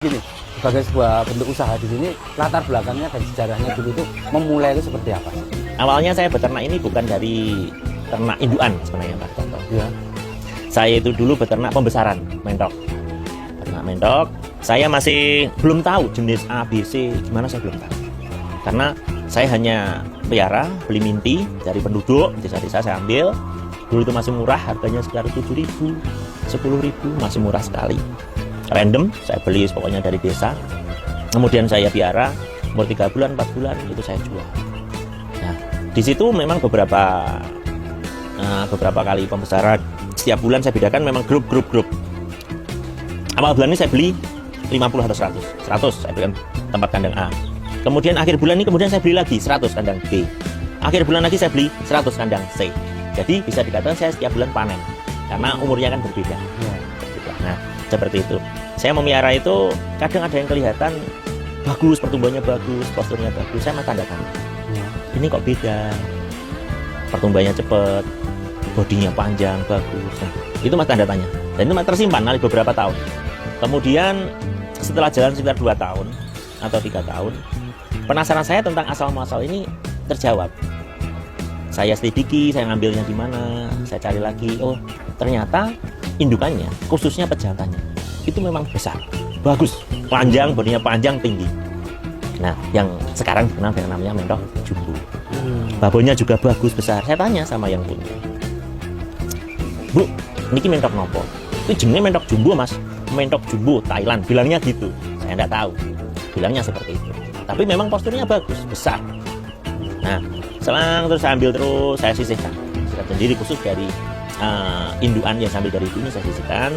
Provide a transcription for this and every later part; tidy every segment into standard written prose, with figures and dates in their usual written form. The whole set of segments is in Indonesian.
Gini, sebagai sebuah bentuk usaha di sini, latar belakangnya dan sejarahnya dulu itu memulai itu seperti apa? Awalnya saya beternak ini bukan dari ternak indukan sebenarnya Pak Toto. Ya. Saya itu dulu beternak pembesaran mentok. Beternak mentok, saya masih belum tahu jenis A, B, C, gimana saya belum tahu. Karena saya hanya pelihara, beli minti dari penduduk, desa-desa saya ambil. Dulu itu masih murah, harganya sekitar 7.000, 10.000, masih murah sekali. Random, saya beli pokoknya dari desa. Kemudian saya piara, umur 3 bulan, 4 bulan, itu saya jual. Nah, di situ memang beberapa kali pembesaran. Setiap bulan saya bedakan memang grup. Awal bulan ini saya beli 50 atau 100. 100 saya belikan tempat kandang A. Kemudian akhir bulan ini kemudian saya beli lagi 100 kandang B. Akhir bulan lagi saya beli 100 kandang C. Jadi bisa dikatakan saya setiap bulan panen. Karena umurnya kan berbeda. Nah, seperti itu. Saya memelihara itu kadang ada yang kelihatan bagus, pertumbuhannya bagus, posturnya bagus. Saya mah tanda tanya. Ini kok beda? Pertumbuhannya cepat, bodinya panjang, bagus. Nah, itu mas tanda tanya. Dan itu mas tersimpan oleh beberapa tahun. Kemudian setelah jalan sekitar 2 tahun atau 3 tahun, penasaran saya tentang asal-muasal ini terjawab. Saya selidiki, saya ngambilnya di mana, saya cari lagi. Oh, ternyata indukannya, khususnya pejantannya, itu memang besar, bagus, panjang, bodinya panjang, tinggi. Nah, yang sekarang dikenal dengan namanya mentok jumbo. Babonnya juga bagus, besar. Saya tanya sama yang punya, Bu, niki mentok nopo? Itu jenenge mentok jumbo mas, mentok jumbo Thailand, bilangnya gitu. Saya enggak tahu, bilangnya seperti itu. Tapi memang posturnya bagus, besar. Nah, selang terus saya ambil terus, saya sisihkan. Sikat sendiri khusus dari indukan yang sambil dari ini saya sisihkan.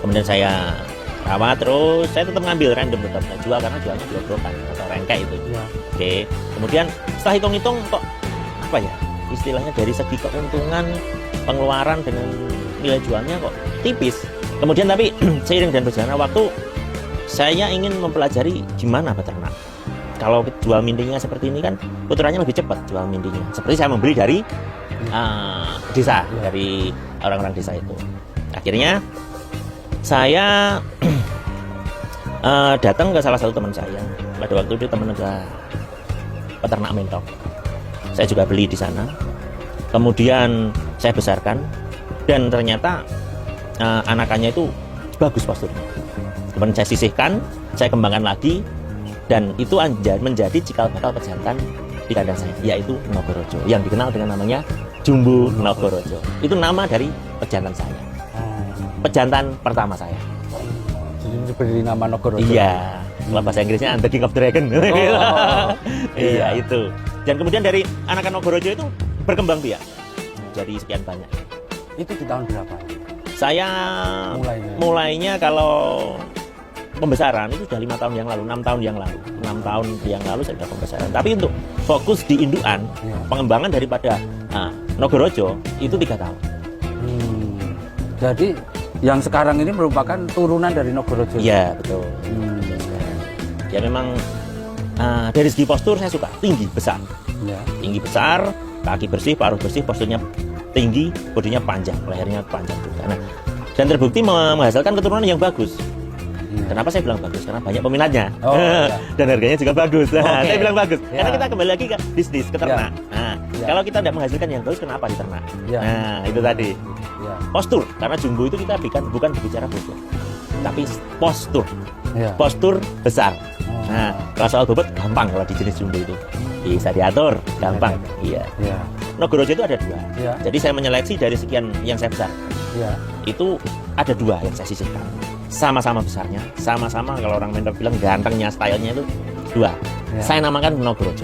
Kemudian saya rawat terus, saya tetap ngambil random, tetap saya jual karena jualnya blok-blokan atau rengkai itu. Ya. Oke. Kemudian setelah hitung-hitung kok apa ya? Istilahnya dari segi keuntungan pengeluaran dengan nilai jualnya kok tipis. Kemudian tapi seiring dan berjalannya waktu, saya ingin mempelajari gimana beternak. Kalau jual mintinya seperti ini kan puterannya lebih cepat jual mintinya. Seperti saya membeli dari desa, dari orang-orang desa itu. Akhirnya saya datang ke salah satu teman saya. Pada waktu itu teman adalah peternak mentok. Saya juga beli di sana. Kemudian saya besarkan dan ternyata anakannya itu bagus posturnya. Kemudian saya sisihkan, saya kembangkan lagi. Dan itu menjadi cikal bakal pejantan di kandang saya, yaitu Nogorojo, yang dikenal dengan namanya Jumbo Nogorojo. Itu nama dari pejantan saya, pejantan pertama saya. Jadi diberi nama Nogorojo. Iya, kalau bahasa Inggrisnya The King of Dragon. Iya itu. Dan kemudian dari anakan Nogorojo itu berkembang biak jadi sekian banyak. Itu di tahun berapa? Saya mulainya kalau pembesaran itu sudah 5 tahun yang lalu, 6 tahun yang lalu. 6 tahun yang lalu saya sudah pembesaran. Tapi untuk fokus di indukan, pengembangan daripada Nogorojo itu 3 tahun. Jadi yang sekarang ini merupakan turunan dari Nogorojo. Iya, betul. Ya memang dari segi postur saya suka tinggi, besar. Ya. Tinggi besar, kaki bersih, paruh bersih, posturnya tinggi, bodinya panjang, lehernya panjang juga. Nah, dan terbukti menghasilkan keturunan yang bagus. Kenapa saya bilang bagus? Karena banyak peminatnya. Dan harganya juga bagus. Saya bilang bagus. Karena kita kembali lagi ke bisnis, ke ternak. Kalau kita tidak menghasilkan yang bagus, kenapa di ternak? Nah, itu tadi. Postur. Karena jumbo itu kita bukan berbicara bobot, tapi postur. Postur besar. Nah, kalau soal bobot gampang kalau di jenis jumbo itu. Bisa diatur, gampang. Iya. Nogorojo itu ada 2. Jadi saya menyeleksi dari sekian yang saya besar. Itu ada 2 yang saya sisihkan. Sama-sama besarnya, sama-sama kalau orang mentok bilang gantengnya, stylenya itu 2. Saya namakan Nogorojo.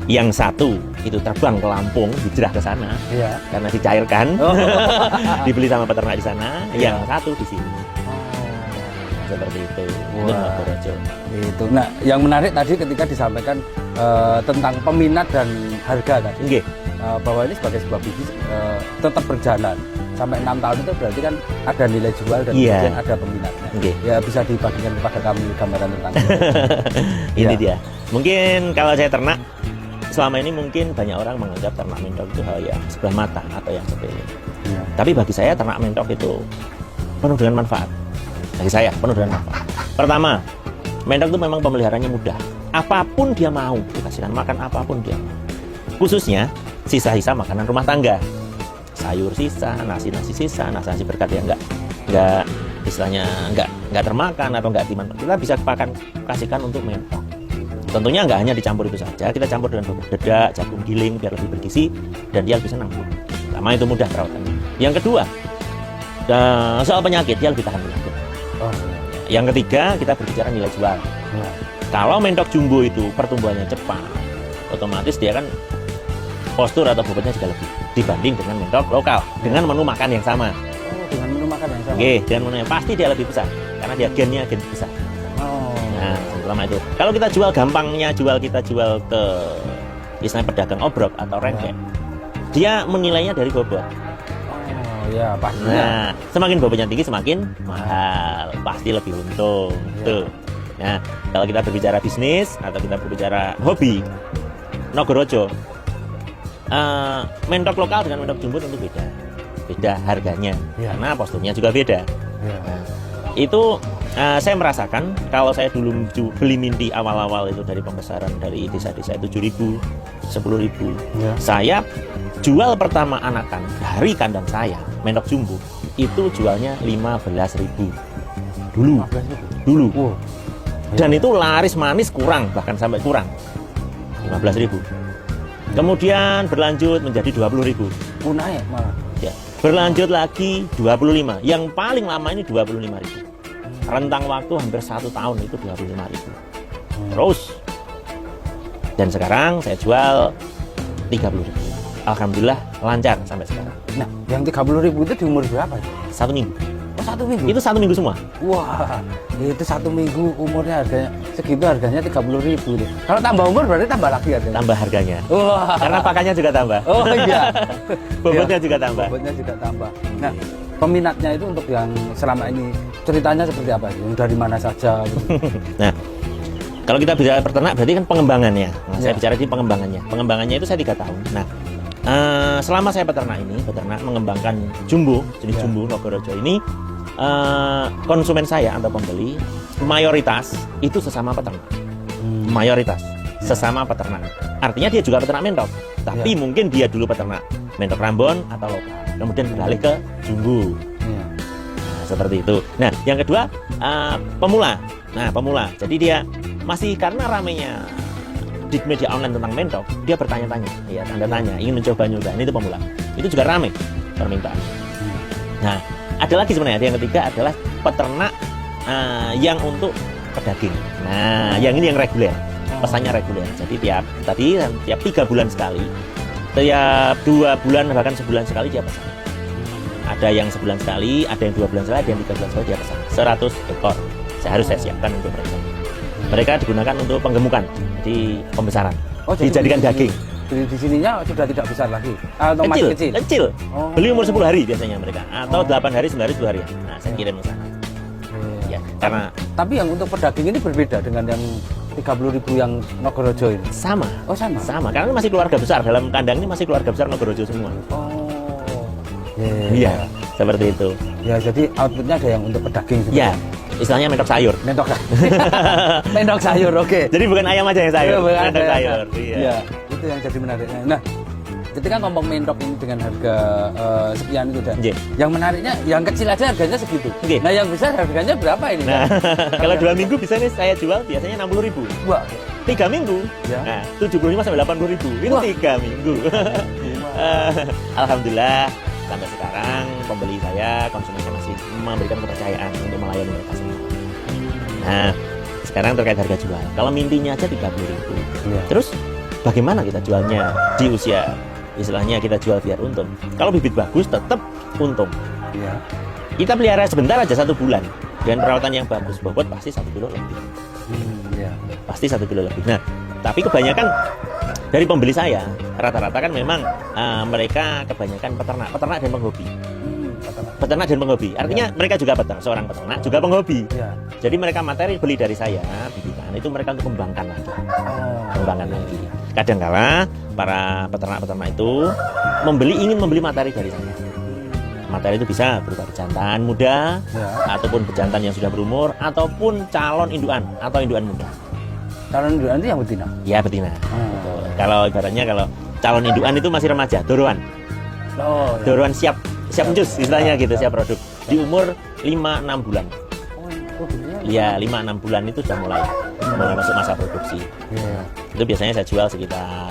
Yang satu itu terbang ke Lampung, hijrah ke sana karena dicairkan, dibeli sama peternak di sana. Yang satu di sini. Seperti itu. Itu Nogorojo. Itu. Nah, yang menarik tadi ketika disampaikan tentang peminat dan harga tadi. Bahwa ini sebagai sebuah bisnis tetap berjalan sampai 6 tahun itu berarti kan ada nilai jual dan kemudian ada peminatnya. Ya bisa dibagikan kepada kami gambaran tentang ini dia. Mungkin kalau saya ternak selama ini mungkin banyak orang menganggap ternak mentok itu hal yang sebelah mata atau yang sepele. Tapi bagi saya ternak mentok itu penuh dengan manfaat. bagi saya penuh dengan manfaat. Pertama, mentok itu memang pemeliharaannya mudah. Apapun dia mau, dikasihkan makan apapun dia mau. Khususnya sisa-sisa makanan rumah tangga, sayur sisa, nasi sisa, nasi berkat yang enggak istilahnya enggak termakan atau enggak dimanfaatkan, kita bisa kasihkan untuk mentok. Tentunya enggak hanya dicampur itu saja, kita campur dengan bubuk dedak, jagung giling biar lebih bergizi dan dia lebih senang. Pertama itu mudah perawatannya. Yang kedua, soal penyakit, dia lebih tahan penyakit. Yang ketiga, kita berbicara nilai jual. Kalau mentok jumbo itu pertumbuhannya cepat, otomatis dia kan postur atau bobotnya juga lebih dibanding dengan mentok lokal dengan menu makan yang sama. Dengan menu makan yang sama. Oke, dengan menu yang pasti dia lebih besar karena dia gen besar. Nah, selama itu. Kalau kita jual gampangnya kita jual ke istilahnya pedagang obrok atau rengkek, dia menilainya dari bobot. Ya pastinya. Nah, semakin bobotnya tinggi semakin mahal, pasti lebih untung. Tuh. Nah, kalau kita berbicara bisnis atau kita berbicara hobi, Nogorojo, mentok lokal dengan mentok jumbo tentu beda harganya, karena posturnya juga beda. Nah, itu saya merasakan kalau saya dulu beli minti awal-awal itu dari pembesaran dari desa-desa itu 7.000, 10.000. Saya jual pertama anakan dari kandang saya mentok jumbo itu jualnya 15.000 dulu. Dan itu laris manis bahkan sampai kurang 15.000. Kemudian berlanjut menjadi 20.000. Naik malah. Ya, berlanjut lagi 25. Yang paling lama ini 25.000. Rentang waktu hampir 1 tahun itu 25.000. Terus. Dan sekarang saya jual 30.000. Alhamdulillah lancar sampai sekarang. Nah, yang 30.000 itu di umur berapa? 1 minggu. Oh, 1 minggu? Itu 1 minggu semua. Wah, itu 1 minggu umurnya harganya segitu, harganya 30.000 deh. Kalau tambah umur berarti tambah lagi harganya. Tambah harganya. Wah. Karena pakannya juga tambah. Oh iya. Bobotnya juga tambah. Bobotnya juga tambah. Nah, peminatnya itu untuk yang selama ini ceritanya seperti apa? Yang dari mana saja? Gitu. Nah, kalau kita bicara peternak berarti kan pengembangannya. Nah, saya bicara di pengembangannya. Pengembangannya itu saya 3 tahun. Nah, selama saya peternak mengembangkan jumbo, jenis jumbo Nogorojo ini, konsumen saya atau pembeli mayoritas itu sesama peternak. Mayoritas sesama peternak. Artinya dia juga peternak mentok, tapi mungkin dia dulu peternak mentok Rambon atau lokal, kemudian beralih ke jumbo. Nah, seperti itu. Nah, yang kedua pemula. Nah, pemula. Jadi dia masih karena ramenya di media online tentang mentok, dia bertanya-tanya, ya tanda tanya, ingin mencoba-nyoba. Ini itu pemula. Itu juga ramai permintaan. Nah, ada lagi sebenarnya. Yang ketiga adalah peternak yang untuk pedaging. Nah, yang ini yang reguler. Pesannya reguler. Jadi tiap 3 bulan sekali, tiap 2 bulan bahkan sebulan sekali dia pesan. Ada yang sebulan sekali, ada yang 2 bulan sekali, ada yang 3 bulan sekali dia pesan. 100 ekor. Saya siapkan untuk mereka. Mereka digunakan untuk penggemukan, jadi pembesaran. Dijadikan daging. Di sininya sudah tidak besar lagi. Atau masih kecil. Kecil. Beli umur 10 hari biasanya mereka, atau 8 hari, 9 hari, 10 hari. Nah, saya kirim ke sana. Ya, karena tapi yang untuk pedaging ini berbeda dengan yang 30.000 yang Nogorojo ini. Sama. Oh, sama. Sama, karena ini masih keluarga besar. Dalam kandang ini masih keluarga besar Nogorojo semua. Iya, seperti itu. Ya, jadi outputnya ada yang untuk pedaging juga. Ya, istilahnya mentok sayur. Mentok sayur, oke. Jadi bukan ayam aja yang sayur, mentok sayur. Iya, itu yang jadi menariknya. Nah, ketika ngomong mentok ini dengan harga sekian itu dan yang menariknya yang kecil aja harganya segitu. Nah, yang besar harganya berapa ini? Nah, kalau 2 minggu bisa nih saya jual biasanya 60.000. Wah, 3 minggu. Nah, 75 sampai 80.000. Itu 3 minggu. Alhamdulillah sampai sekarang pembeli saya, konsumen saya masih memberikan kepercayaan untuk melayani mereka semua. Nah, sekarang terkait harga jual. Kalau mintinya aja 30.000. Terus bagaimana kita jualnya di usia istilahnya kita jual biar untung? Kalau bibit bagus tetap untung. Kita pelihara sebentar aja 1 bulan dengan perawatan yang bagus, bobot pasti 1 kilo lebih. Pasti 1 kilo lebih. Nah, tapi kebanyakan dari pembeli saya rata-rata kan memang mereka kebanyakan peternak dan penghobi. Peternak dan penghobi. Artinya mereka juga seorang peternak juga penghobi. Jadi mereka materi beli dari saya bibitan itu mereka untuk kembangkan lagi. Kembangkan lagi. Kadangkala para peternak-peternak itu ingin membeli materi dari saya. Materi itu bisa berupa pejantan muda, Ya. ataupun pejantan yang sudah berumur, ataupun calon induan atau induan muda. Calon induan itu yang betina. Ya betina. Hmm. Betul. Kalau ibaratnya kalau calon induan itu masih remaja, doroan. Oh, ya. Doroan siap njus istilahnya gitu, siap produk. Di umur 5-6 bulan. Oh, produksinya. Ya 5-6 bulan itu sudah mulai masuk masa produksi. Iya. Itu biasanya saya jual sekitar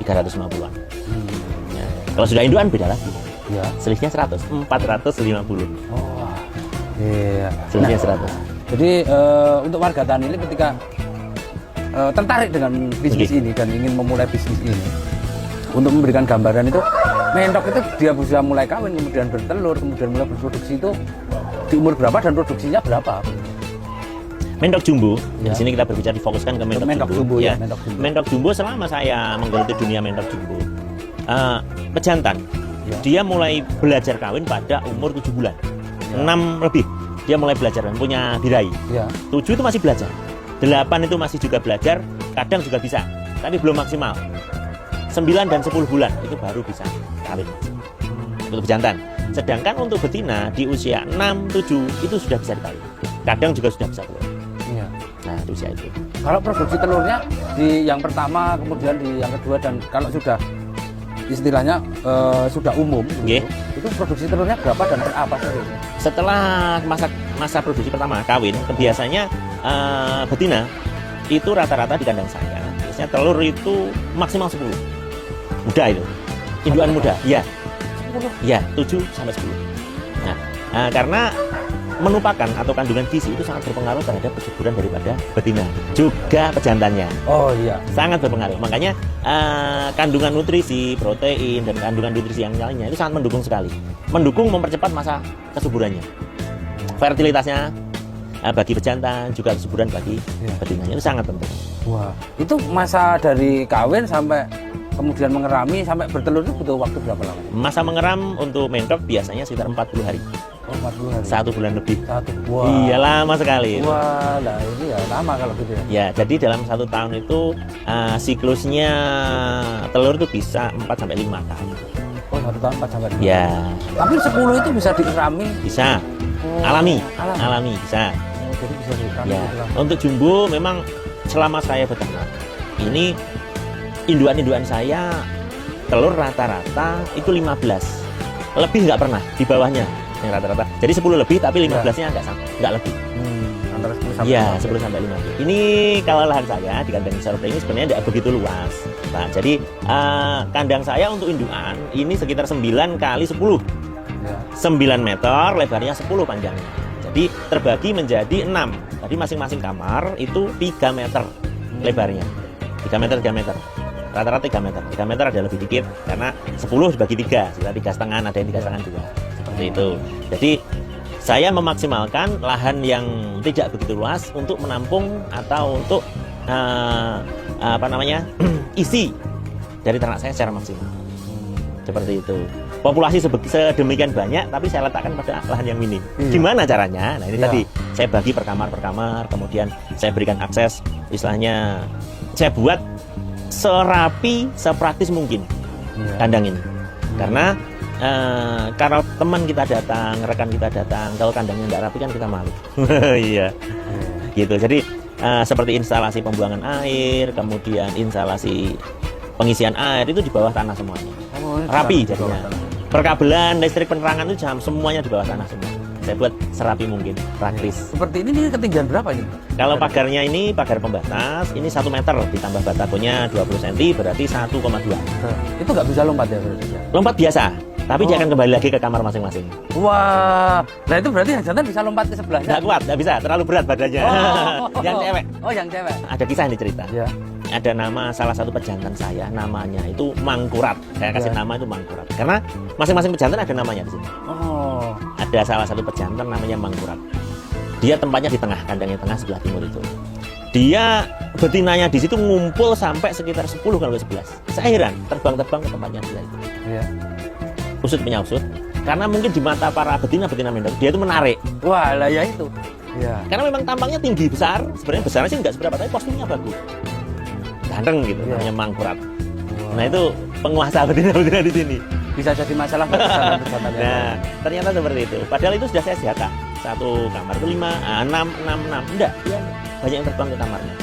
350-an. Hmm. Ya. Kalau sudah induan beda lagi. Ya. Selisihnya 100, 450. Oh. Iya. Selisihnya 100. Jadi untuk warga tani ini ketika tertarik dengan bisnis Oke. ini dan ingin memulai bisnis ini, untuk memberikan gambaran itu, mentok itu dia bisa mulai kawin, kemudian bertelur, kemudian mulai berproduksi itu di umur berapa dan produksinya berapa? Mentok jumbo, Ya. di sini kita berbicara difokuskan ke mentok, Mentok jumbo, ya, mentok jumbo. Mentok jumbo selama saya menggeluti dunia mentok jumbo, pejantan, Ya. dia mulai belajar kawin pada umur 7 bulan, 6 lebih, dia mulai belajar dan punya birahi. Ya. 7 itu masih belajar, 8 itu masih juga belajar, kadang juga bisa, tapi belum maksimal. 9 dan 10 bulan itu baru bisa kawin untuk pejantan. Sedangkan untuk betina di usia 6, 7 itu sudah bisa dikawin. Kadang juga sudah bisa telur. Iya. Nah, di usia itu. Kalau produksi telurnya di yang pertama, kemudian di yang kedua, dan kalau sudah istilahnya sudah umum, Nggih. itu produksi telurnya berapa dan berapa sih? Setelah masa produksi pertama kawin, biasanya betina itu rata-rata di kandang saya. Biasanya telur itu maksimal 10. Muda itu. Induan muda. Ya. 10. Ya, 7 sampai 10. Nah, karena menupakan atau kandungan gizi itu sangat berpengaruh terhadap kesuburan daripada betina, juga pejantannya. Oh iya. Sangat berpengaruh. Makanya kandungan nutrisi, protein, dan kandungan nutrisi yang lainnya itu sangat mendukung sekali. Mendukung mempercepat masa kesuburannya. Fertilitasnya bagi pejantan, juga kesuburan bagi Ya. betinanya itu sangat penting. Wah, itu masa dari kawin sampai kemudian mengerami sampai bertelur itu butuh waktu berapa lama? Masa mengeram untuk mentok biasanya sekitar 40 hari. Oh, 40 hari. 1 bulan lebih. Satu. Wah. Iya, lama sekali. Wah, lah ini ya lama kalau gitu ya. Ya, jadi dalam 1 tahun itu siklusnya telur itu bisa 4 sampai 5 kali. Oh, 1 tahun 4 sampai 5. Ya, Tapi 10 itu bisa dikerami. bisa. Oh, Alami, Alami. alami bisa. Oh, jadi bisa dikerami. Ya, gitu lah. untuk jumbo memang selama saya beternak ini induan-induan saya telur rata-rata itu 15, lebih nggak pernah di bawahnya yang rata-rata. Jadi 10 lebih tapi 15-nya nggak lebih. Antara 10 sampai Iya, 15. 10 sampai 15. Ini kalau lahan saya di kandang Sarota ini sebenarnya tidak begitu luas. Nah, jadi kandang saya untuk induan ini sekitar 9 kali 10. Ya. 9 meter, lebarnya 10 panjangnya. Jadi terbagi menjadi 6. Jadi masing-masing kamar itu 3 meter lebarnya. 3 meter, 3 meter. Rata-rata 3 meter. 3 meter ada lebih dikit karena 10 dibagi 3. Sekitar 3,5, ada yang 3,5 juga. Seperti itu. Jadi saya memaksimalkan lahan yang tidak begitu luas untuk menampung atau untuk isi dari ternak saya secara maksimal. Seperti itu. Populasi sedemikian banyak, tapi saya letakkan pada lahan yang minim. Iya. Gimana caranya? Nah ini Iya. tadi saya bagi per kamar, kemudian saya berikan akses, istilahnya saya buat serapi, sepraktis mungkin Iya. kandang ini. Karena kalau teman kita datang, rekan kita datang, kalau kandangnya tidak rapi kan kita malu. Iya, gitu. Jadi seperti instalasi pembuangan air, kemudian instalasi pengisian air itu di bawah tanah semuanya. Oh, ini Rapi di bawah jadinya. tanah. Perkabelan, listrik, penerangan itu semuanya di bawah tanah semua. Saya buat serapi mungkin, praktis. Seperti ini ketinggian berapa ini? Kalau pagarnya ini pagar pembatas, ini 1 meter ditambah batakonya 20 cm berarti 1,2. Itu nggak bisa lompat ya berarti? Lompat biasa, tapi Oh. dia akan kembali lagi ke kamar masing-masing. Wah, nah itu berarti jantan bisa lompat ke sebelahnya. Nggak kuat, nggak bisa, terlalu berat badannya. Yang cewek. Oh, yang cewek. Ada kisah ini cerita. Ya. Ada nama salah satu pejantan saya, namanya itu Mangkurat. Saya kasih Ya. nama itu Mangkurat. Karena masing-masing pejantan ada namanya di sini. Oh. Ada salah satu pejantan namanya Mangkurat. Dia tempatnya di tengah, kandangnya tengah sebelah timur itu. Dia betinanya di situ ngumpul sampai sekitar 10 kalau 11. Saya heran, terbang-terbang ke tempatnya dia itu. Iya. Usut menyusut. Karena mungkin di mata para betina-betina mentok, dia itu menarik. Wah, lah ya itu. Iya. Karena memang tampangnya tinggi besar, sebenarnya besarnya sih nggak seberapa, tapi posturnya bagus. Ganteng gitu, Iya. namanya Mangkurat. Wah. Nah itu penguasa betina-betina di sini. bisa jadi masalah buat pesanan-pesanan yang Nah, ternyata seperti itu. Padahal itu sudah saya data. Satu kamar itu 5, 6, 6, 6. Enggak, dia banyak yang terbang ke kamarnya.